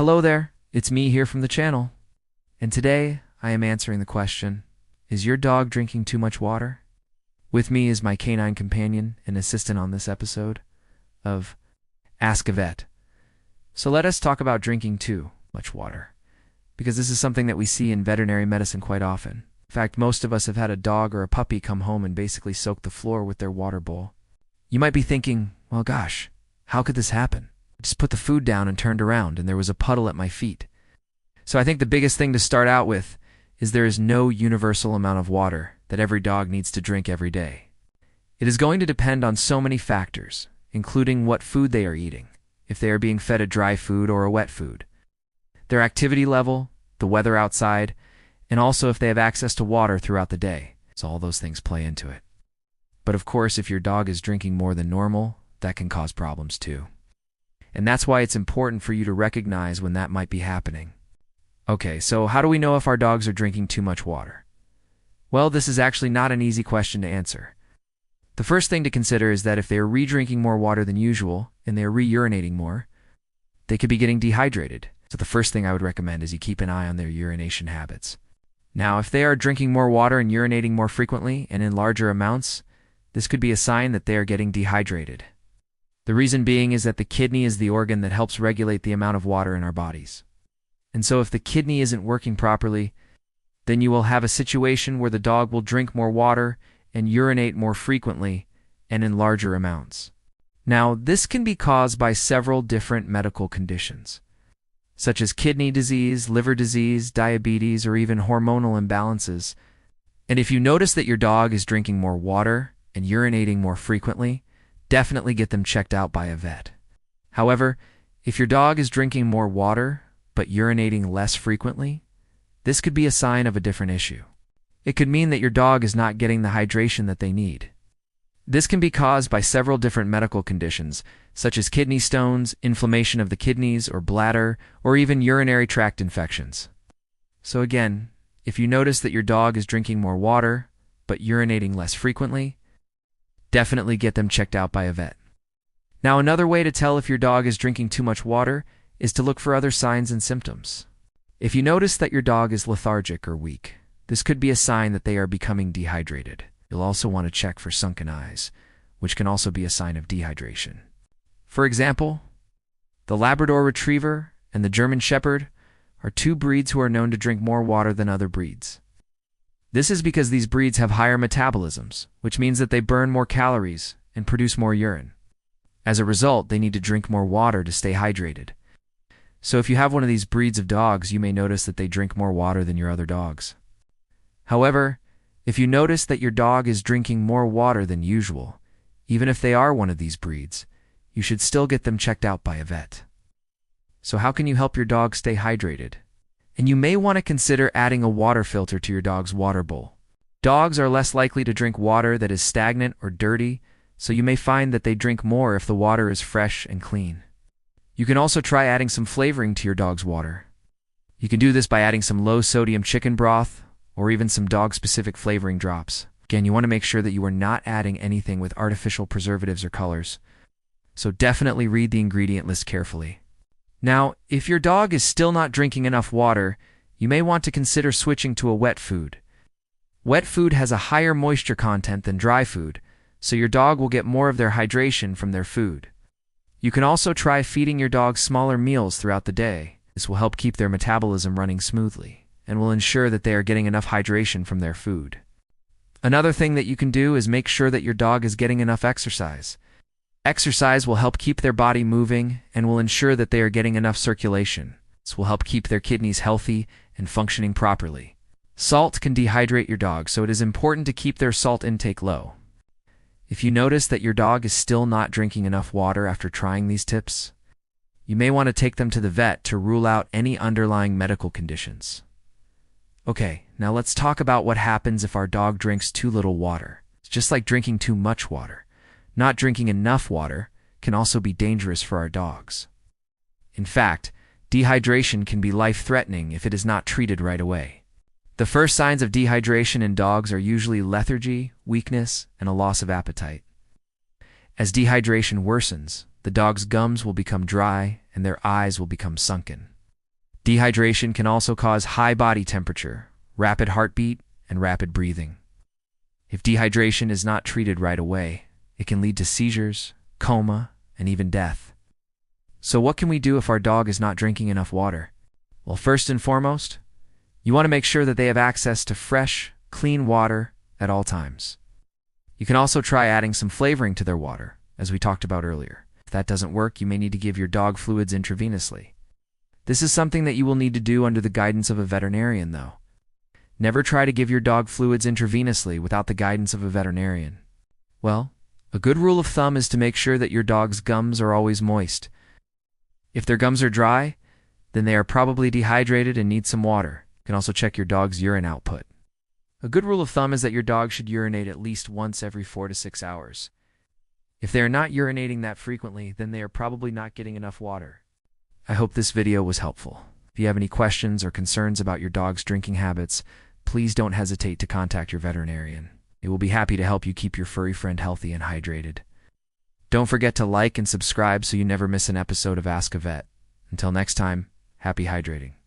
Hello there, it's me here from the channel. And today I am answering the question, is your dog drinking too much water? With me is my canine companion and assistant on this episode of Ask a Vet. So let us talk about drinking too much water, because this is something that we see in veterinary medicine quite often. In fact, most of us have had a dog or a puppy come home and basically soak the floor with their water bowl. You might be thinking, well gosh, how could this happen? I just put the food down and turned around and there was a puddle at my feet. So I think the biggest thing to start out with is there is no universal amount of water that every dog needs to drink every day. It is going to depend on so many factors, including what food they are eating, if they are being fed a dry food or a wet food, their activity level, the weather outside, and also if they have access to water throughout the day. So all those things play into it. But of course, if your dog is drinking more than normal, that can cause problems too. And that's why it's important for you to recognize when that might be happening. Okay, so how do we know if our dogs are drinking too much water? Well, this is actually not an easy question to answer. The first thing to consider is that if they are re-drinking more water than usual and they are re-urinating more, they could be getting dehydrated. So the first thing I would recommend is you keep an eye on their urination habits. Now, if they are drinking more water and urinating more frequently and in larger amounts, this could be a sign that they are getting dehydrated. The reason being is that the kidney is the organ that helps regulate the amount of water in our bodies. And so if the kidney isn't working properly, then you will have a situation where the dog will drink more water and urinate more frequently and in larger amounts. Now, this can be caused by several different medical conditions, such as kidney disease, liver disease, diabetes, or even hormonal imbalances. And if you notice that your dog is drinking more water and urinating more frequently, definitely get them checked out by a vet. However, if your dog is drinking more water but urinating less frequently, this could be a sign of a different issue. It could mean that your dog is not getting the hydration that they need. This can be caused by several different medical conditions, such as kidney stones, inflammation of the kidneys or bladder, or even urinary tract infections. So again, if you notice that your dog is drinking more water but urinating less frequently, definitely get them checked out by a vet. Now, another way to tell if your dog is drinking too much water is to look for other signs and symptoms. If you notice that your dog is lethargic or weak, this could be a sign that they are becoming dehydrated. You'll also want to check for sunken eyes, which can also be a sign of dehydration. For example, the Labrador Retriever and the German Shepherd are two breeds who are known to drink more water than other breeds. This is because these breeds have higher metabolisms, which means that they burn more calories and produce more urine. As a result, they need to drink more water to stay hydrated. So if you have one of these breeds of dogs, you may notice that they drink more water than your other dogs. However, if you notice that your dog is drinking more water than usual, even if they are one of these breeds, you should still get them checked out by a vet. So how can you help your dog stay hydrated? And you may want to consider adding a water filter to your dog's water bowl. Dogs are less likely to drink water that is stagnant or dirty, so you may find that they drink more if the water is fresh and clean. You can also try adding some flavoring to your dog's water. You can do this by adding some low-sodium chicken broth or even some dog-specific flavoring drops. Again, you want to make sure that you are not adding anything with artificial preservatives or colors. So definitely read the ingredient list carefully. Now, if your dog is still not drinking enough water, you may want to consider switching to a wet food. Wet food has a higher moisture content than dry food, so your dog will get more of their hydration from their food. You can also try feeding your dog smaller meals throughout the day. This will help keep their metabolism running smoothly and will ensure that they are getting enough hydration from their food. Another thing that you can do is make sure that your dog is getting enough exercise. Exercise will help keep their body moving and will ensure that they are getting enough circulation. This will help keep their kidneys healthy and functioning properly. Salt can dehydrate your dog, so it is important to keep their salt intake low. If you notice that your dog is still not drinking enough water after trying these tips, you may want to take them to the vet to rule out any underlying medical conditions. Okay, now let's talk about what happens if our dog drinks too little water. It's just like drinking too much water. Not drinking enough water can also be dangerous for our dogs. In fact, dehydration can be life-threatening if it is not treated right away. The first signs of dehydration in dogs are usually lethargy, weakness, and a loss of appetite. As dehydration worsens, the dog's gums will become dry and their eyes will become sunken. Dehydration can also cause high body temperature, rapid heartbeat, and rapid breathing. If dehydration is not treated right away, it can lead to seizures, coma, and even death. So what can we do if our dog is not drinking enough water? Well, first and foremost, you want to make sure that they have access to fresh, clean water at all times. You can also try adding some flavoring to their water, as we talked about earlier. If that doesn't work, you may need to give your dog fluids intravenously. This is something that you will need to do under the guidance of a veterinarian, though. Never try to give your dog fluids intravenously without the guidance of a veterinarian. Well, a good rule of thumb is to make sure that your dog's gums are always moist. If their gums are dry, then they are probably dehydrated and need some water. You can also check your dog's urine output. A good rule of thumb is that your dog should urinate at least once every 4 to 6 hours. If they are not urinating that frequently, then they are probably not getting enough water. I hope this video was helpful. If you have any questions or concerns about your dog's drinking habits, please don't hesitate to contact your veterinarian. They will be happy to help you keep your furry friend healthy and hydrated. Don't forget to like and subscribe so you never miss an episode of Ask a Vet. Until next time, happy hydrating.